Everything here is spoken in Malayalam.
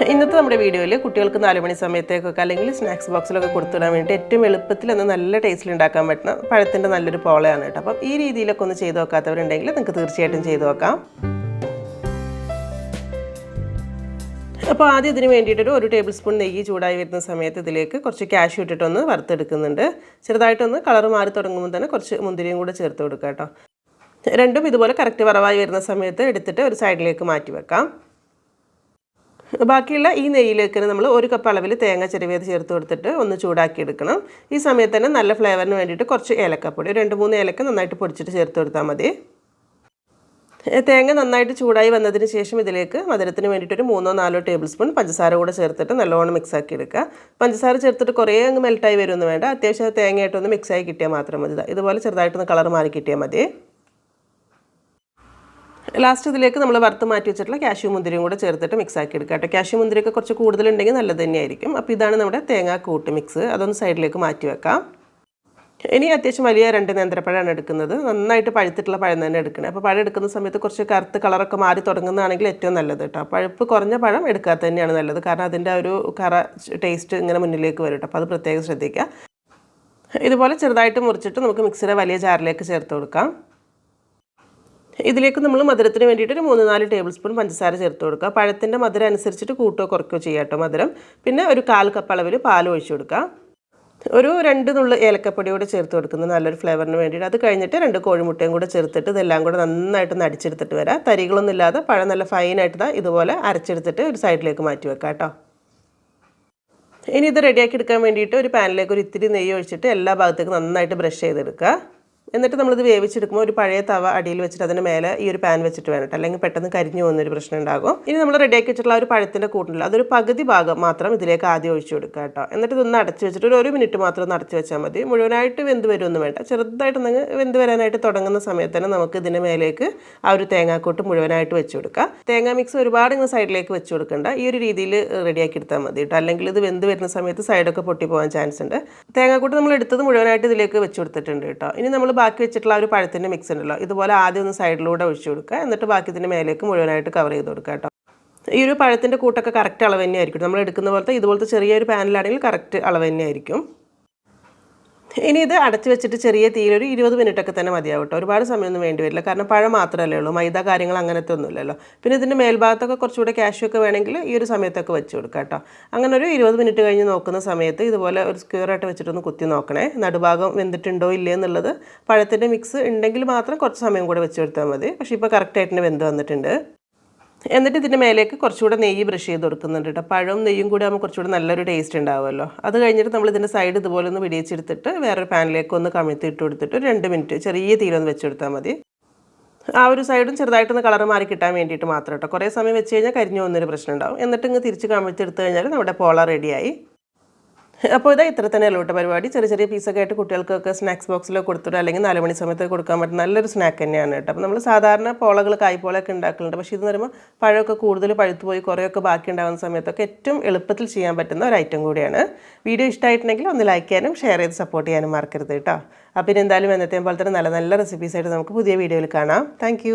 ഇന്നത്തെ നമ്മുടെ വീഡിയോയിൽ കുട്ടികൾക്ക് 4 മണി സമയത്തേക്കൊക്കെ അല്ലെങ്കിൽ സ്നാക്സ് ബോക്സിലൊക്കെ കൊടുത്തുവിടാൻ വേണ്ടി ഏറ്റവും എളുപ്പത്തിൽ നല്ല ടേസ്റ്റിൽ ഉണ്ടാക്കാൻ പറ്റുന്ന പഴത്തിൻ്റെ നല്ലൊരു പോളയാണ് കേട്ടോ. അപ്പം ഈ രീതിയിലൊക്കെ ഒന്ന് ചെയ്ത് നോക്കാത്തവരുണ്ടെങ്കിൽ നിങ്ങൾക്ക് തീർച്ചയായിട്ടും ചെയ്ത് നോക്കാം. അപ്പോൾ ആദ്യം ഇതിന് വേണ്ടിയിട്ടൊരു 1 ടേബിൾ സ്പൂൺ നെയ്യ് ചൂടായി വരുന്ന സമയത്ത് ഇതിലേക്ക് കുറച്ച് കാഷ്യൂ ഇട്ടിട്ടൊന്ന് വറുത്തെടുക്കുന്നുണ്ട്. ചെറുതായിട്ടൊന്ന് കളർ മാറി തുടങ്ങുമ്പോൾ തന്നെ കുറച്ച് മുന്തിരിയും കൂടെ ചേർത്ത് കൊടുക്കുക കേട്ടോ. രണ്ടും ഇതുപോലെ കറക്റ്റ് വറവായി വരുന്ന സമയത്ത് എടുത്തിട്ട് ഒരു സൈഡിലേക്ക് മാറ്റി വെക്കാം. ബാക്കിയുള്ള ഈ നെയ്യിലേക്ക് നമ്മൾ 1 കപ്പ് അളവിൽ തേങ്ങ ചിരവിയത് ചേർത്ത് കൊടുത്തിട്ട് ഒന്ന് ചൂടാക്കി എടുക്കണം. ഈ സമയത്ത് തന്നെ നല്ല ഫ്ലേവറിന് വേണ്ടിയിട്ട് കുറച്ച് ഏലക്കപ്പൊടി 2-3 ഏലക്ക നന്നായിട്ട് പൊടിച്ചിട്ട് ചേർത്ത് കൊടുത്താൽ മതി. തേങ്ങ നന്നായിട്ട് ചൂടായി വന്നതിന് ശേഷം ഇതിലേക്ക് മധുരത്തിന് വേണ്ടിയിട്ട് ഒരു 3-4 ടേബിൾ സ്പൂൺ പഞ്ചസാര കൂടെ ചേർത്തിട്ട് നല്ലോണം മിക്സാക്കി എടുക്കുക. പഞ്ചസാര ചേർത്തിട്ട് കുറേ അങ്ങ് മെൽട്ടായി വരുമൊന്നും വേണ്ട, അത്യാവശ്യം തേങ്ങയായിട്ടൊന്ന് മിക്സായി കിട്ടിയാൽ മാത്രം മതി. ഇതുപോലെ ചെറുതായിട്ടൊന്ന് കളർ മാറി കിട്ടിയാൽ മതി. ലാസ്റ്റ് ഇതിലേക്ക് നമ്മൾ വറുത്ത് മാറ്റി വെച്ചിട്ടുള്ള കാഷ്യൂ മുന്തിരിയും കൂടെ ചേർത്തിട്ട് മിക്സാക്കി എടുക്കുക കേട്ടോ. കാഷ്യൂ മുന്തിരിയൊക്കെ കുറച്ച് കൂടുതലുണ്ടെങ്കിൽ നല്ലത് തന്നെയായിരിക്കും. അപ്പോൾ ഇതാണ് നമ്മുടെ തേങ്ങാ കൂട്ട് മിക്സ്. അതൊന്ന് സൈഡിലേക്ക് മാറ്റി വെക്കാം. ഇനി അത്യാവശ്യം വലിയ 2 നേന്ത്രപ്പഴമാണ് എടുക്കുന്നത്. നന്നായിട്ട് പഴുത്തിട്ടുള്ള പഴം തന്നെ എടുക്കണം. അപ്പോൾ പഴം എടുക്കുന്ന സമയത്ത് കുറച്ച് കറുത്ത് കളറൊക്കെ മാറി തുടങ്ങുന്നതാണെങ്കിൽ ഏറ്റവും നല്ലത് കേട്ടോ. പഴുപ്പ് കുറഞ്ഞ പഴം എടുക്കാത്ത തന്നെയാണ് നല്ലത്, കാരണം അതിൻ്റെ ഒരു കറ ടേസ്റ്റ് ഇങ്ങനെ മുന്നിലേക്ക് വരും കേട്ടോ. അപ്പോൾ അത് പ്രത്യേകം ശ്രദ്ധിക്കുക. ഇതുപോലെ ചെറുതായിട്ട് മുറിച്ചിട്ട് നമുക്ക് മിക്സിയുടെ വലിയ ജാറിലേക്ക് ചേർത്ത് കൊടുക്കാം. ഇതിലേക്ക് നമ്മൾ മധുരത്തിന് വേണ്ടിയിട്ട് ഒരു 3-4 ടേബിൾ സ്പൂൺ പഞ്ചസാര ചേർത്ത് കൊടുക്കുക. പഴത്തിൻ്റെ മധുരം അനുസരിച്ചിട്ട് കൂട്ടോ കുറയ്ക്കോ ചെയ്യാം കേട്ടോ മധുരം. പിന്നെ ഒരു 1/4 കപ്പ് അളവിൽ പാൽ ഒഴിച്ചു കൊടുക്കുക. ഒരു 2 നുള്ളു ഏലക്കപ്പൊടി കൂടെ ചേർത്ത് കൊടുക്കുന്നത് നല്ലൊരു ഫ്ലേവറിന് വേണ്ടിയിട്ട്. അത് കഴിഞ്ഞിട്ട് 2 കോഴിമുട്ടയും കൂടെ ചേർത്തിട്ട് ഇതെല്ലാം കൂടെ നന്നായിട്ട് അടിച്ചെടുത്തിട്ട് വരാം. തരികളൊന്നും ഇല്ലാതെ പഴം നല്ല ഫൈനായിട്ട് ഇതുപോലെ അരച്ചെടുത്തിട്ട് ഒരു സൈഡിലേക്ക് മാറ്റി വെക്കാം കേട്ടോ. ഇനി ഇത് റെഡിയാക്കി എടുക്കാൻ വേണ്ടിയിട്ട് ഒരു പാനിലേക്ക് ഒരു ഇത്തിരി നെയ്യ് ഒഴിച്ചിട്ട് എല്ലാ ഭാഗത്തേക്കും നന്നായിട്ട് ബ്രഷ് ചെയ്തെടുക്കുക. എന്നിട്ട് നമ്മളിത് വേവിച്ചെടുക്കുമ്പോൾ ഒരു പഴയ തവ അടിയിൽ വെച്ചിട്ട് അതിന് മേലെ ഈ ഒരു പാൻ വെച്ചിട്ട് വേണം, അല്ലെങ്കിൽ പെട്ടെന്ന് കരിഞ്ഞു പോകുന്നൊരു പ്രശ്നം ഉണ്ടാകും. ഇനി നമ്മൾ റെഡിയാക്കി വെച്ചിട്ടുള്ള ഒരു പഴത്തിൻ്റെ കൂട്ടില്ല, അതൊരു പകുതി ഭാഗം മാത്രം ഇതിലേക്ക് ആദ്യം ഒഴിച്ചു കൊടുക്കുക കേട്ടോ. എന്നിട്ട് ഇതൊന്ന് അടച്ച് വെച്ചിട്ട് ഒരു 1 മിനിറ്റ് മാത്രം ഒന്ന് അടച്ച് വെച്ചാൽ മതി. മുഴുവനായിട്ട് വെന്ത് വരുമൊന്നും വേണ്ട, ചെറുതായിട്ടൊന്ന് വെന്ത് വരാനായിട്ട് തുടങ്ങുന്ന സമയത്ത് തന്നെ നമുക്ക് ഇതിന് മേലേക്ക് ആ ഒരു തേങ്ങാക്കൂട്ട് മുഴുവനായിട്ട് വെച്ച് കൊടുക്കുക. തേങ്ങാ മിക്സ് ഒരുപാട് ഇങ്ങനെ സൈഡിലേക്ക് വെച്ച് കൊടുക്കണ്ട, ഈ ഒരു രീതിയിൽ റെഡിയാക്കി എടുത്താൽ മതി കേട്ടോ. അല്ലെങ്കിൽ ഇത് വെന്ത് വരുന്ന സമയത്ത് സൈഡൊക്കെ പൊട്ടി പോകാൻ ചാൻസ് ഉണ്ട്. തേങ്ങാക്കൂട്ട് നമ്മൾ എടുത്തത് മുഴുവനായിട്ട് ഇതിലേക്ക് വെച്ച് കൊടുത്തിട്ടുണ്ട് കേട്ടോ. ഇനി നമ്മൾ ബാക്കി വെച്ചിട്ടുള്ള ഒരു പഴത്തിൻ്റെ മിക്സ് ഉണ്ടല്ലോ, ഇതുപോലെ ആദ്യം ഒന്ന് സൈഡിലൂടെ ഒഴിച്ചു കൊടുക്കുക. എന്നിട്ട് ബാക്കി ഇതിൻ്റെ മേലേക്ക് മുഴുവനായിട്ട് കവർ ചെയ്ത് കൊടുക്കുക കേട്ടോ. ഈ ഒരു പഴത്തിൻ്റെ കൂട്ടൊക്കെ കറക്റ്റ് അളവ് തന്നെ ആയിരിക്കും. നമ്മൾ എടുക്കുന്ന പോലത്തെ ഇതുപോലത്തെ ചെറിയൊരു പാനിലാണെങ്കിൽ കറക്റ്റ് അളവ് തന്നെ ആയിരിക്കും. ഇനി ഇത് അടച്ച് വെച്ചിട്ട് ചെറിയ തീയിൽ ഒരു 20 മിനിറ്റൊക്കെ തന്നെ മതിയാവും കേട്ടോ. ഒരുപാട് സമയമൊന്നും വേണ്ടി വരില്ല, കാരണം പഴം മാത്രമല്ലേ ഉള്ളൂ, മൈദ കാര്യങ്ങൾ അങ്ങനത്തെ ഒന്നുമില്ലല്ലോ. പിന്നെ ഇതിൻ്റെ മേൽഭാഗത്തൊക്കെ കുറച്ചുകൂടെ കാഷ്യൂ ഒക്കെ വേണമെങ്കിൽ ഈ ഒരു സമയത്തൊക്കെ വെച്ച് കൊടുക്കുക കേട്ടോ. അങ്ങനെ ഒരു 20 മിനിറ്റ് കഴിഞ്ഞ് നോക്കുന്ന സമയത്ത് ഇതുപോലെ ഒരു സ്ക്വയറായിട്ട് വെച്ചിട്ടൊന്ന് കുത്തി നോക്കണേ, നടുഭാഗം വെന്തിട്ടുണ്ടോ ഇല്ലേ എന്നുള്ളത്. പഴത്തിൻ്റെ മിക്സ് ഉണ്ടെങ്കിൽ മാത്രം കുറച്ച് സമയം കൂടെ വെച്ച് കൊടുത്താൽ മതി. പക്ഷേ ഇപ്പോൾ കറക്റ്റായിട്ട് വെന്ത് വന്നിട്ടുണ്ട്. എന്നിട്ട് ഇതിൻ്റെ മേലേക്ക് കുറച്ചുകൂടെ നെയ്യ് ബ്രഷ് ചെയ്ത് കൊടുക്കുന്നുണ്ട് കേട്ടോ. പഴവും നെയ്യും കൂടി ആകുമ്പോൾ കുറച്ചുകൂടെ നല്ലൊരു ടേസ്റ്റ് ഉണ്ടാവുമല്ലോ. അത് കഴിഞ്ഞിട്ട് നമ്മൾ ഇതിൻ്റെ സൈഡ് ഇതുപോലെ ഒന്ന് വിടിയിച്ചെടുത്തിട്ട് വേറൊരു പാനിലേക്ക് ഒന്ന് കമിഴ്ത്തി ഇട്ട് കൊടുത്തിട്ട് ഒരു 2 മിനിറ്റ് ചെറിയ തീയിലൊന്ന് വെച്ച് കൊടുത്താൽ മതി. ആ ഒരു സൈഡും ചെറുതായിട്ടൊന്ന് കളർ മാറി കിട്ടാൻ വേണ്ടിയിട്ട് മാത്രം കേട്ടോ. കുറേ സമയം വെച്ച് കഴിഞ്ഞാൽ കരിഞ്ഞു പോകുന്നൊരു പ്രശ്നം ഉണ്ടാവും. എന്നിട്ട് ഇങ്ങ് തിരിച്ച് കമിഴ്ത്തി കഴിഞ്ഞാൽ നമ്മുടെ പോള റെഡിയായി. അപ്പോൾ ഇതാ ഇത്ര തന്നെ അല്ല കേട്ടോ പരിപാടി. ചെറിയ ചെറിയ പീസൊക്കെ ആയിട്ട് കുട്ടികൾക്കൊക്കെ സ്നാക്സ് ബോക്സിലൊക്കെ കൊടുത്തിട്ട് അല്ലെങ്കിൽ 4 മണി സമയത്ത് കൊടുക്കാൻ പറ്റുന്ന നല്ലൊരു സ്നാക്ക് തന്നെയാണ് കേട്ടോ. അപ്പോൾ നമ്മൾ സാധാരണ പോളകൾ കായ്പോളയൊക്കെ ഉണ്ടാക്കലുണ്ട്, പക്ഷേ ഇതെന്ന് പറയുമ്പോൾ പഴമൊക്കെ കൂടുതൽ പഴുത്തു പോയി കുറേയൊക്കെ ബാക്കി ഉണ്ടാകുന്ന സമയത്തൊക്കെ ഏറ്റവും എളുപ്പത്തിൽ ചെയ്യാൻ പറ്റുന്ന ഒരു ഐറ്റം കൂടിയാണ്. വീഡിയോ ഇഷ്ടമായിട്ടുണ്ടെങ്കിൽ ഒന്ന് ലൈക്ക് ചെയ്യാനും ഷെയർ ചെയ്ത് സപ്പോർട്ട് ചെയ്യാനും മറക്കരുത് കേട്ടോ. അപ്പോൾ ഇനി എന്തായാലും എന്നത്തെയും പോലെ തന്നെ നല്ല നല്ല റെസിപ്പീസായിട്ട് നമുക്ക് പുതിയ വീഡിയോയിൽ കാണാം. താങ്ക്